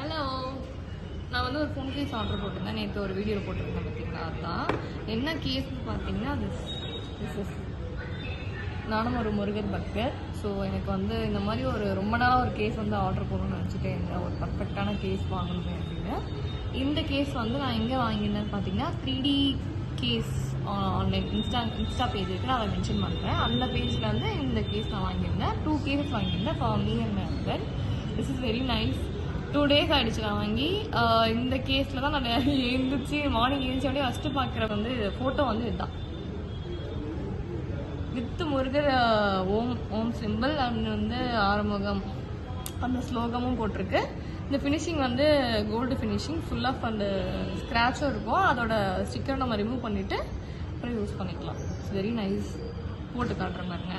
Hello, நான் வந்து ஒரு ஃபோன் கேஸ் ஆர்டர் போட்டிருந்தேன். நேற்று ஒரு வீடியோ போட்டிருந்தேன் பார்த்தீங்களா? அதுதான் என்ன கேஸ்ன்னு பார்த்தீங்கன்னா திஸ் நானும் ஒரு முருகர் பக்தர். ஸோ எனக்கு வந்து இந்த மாதிரி ஒரு ரொம்ப நாளாக ஒரு கேஸ் வந்து ஆர்டர் போடணும்னு நினச்சிட்டே இருந்தேன், ஒரு பர்ஃபெக்டான கேஸ் வாங்கணும் அப்படின்னு. இந்த கேஸ் வந்து நான் எங்கே வாங்கியிருந்தேன்னு பார்த்தீங்கன்னா 3D case online Insta page இருக்குது, நான் அதை மென்ஷன் பண்ணுறேன். அந்த பேஜில் வந்து இந்த கேஸ் நான் வாங்கியிருந்தேன். 2 கேசஸ் வாங்கியிருந்தேன் for me and my husband. This is very nice. 2 days ஆகிடுச்சு நான் வாங்கி. இந்த கேஸில் தான் நான் எழுந்திரிச்சு மார்னிங் எழுந்திரிச்சு அப்படியே ஃபஸ்ட்டு பார்க்குற வந்து ஃபோட்டோ வந்து இதுதான், with Murugar Om simple and வந்து ஆறுமுகம் அந்த ஸ்லோகமும் போட்டிருக்கு. இந்த ஃபினிஷிங் வந்து கோல்டு ஃபினிஷிங், ஃபுல் ஆஃப் அந்த ஸ்க்ராட்சும் இருக்கும். அதோட ஸ்டிக்கரை நம்ம ரிமூவ் பண்ணிவிட்டு அப்புறம் யூஸ் பண்ணிக்கலாம். It's very nice. போட்டு காட்டுற பாருங்க.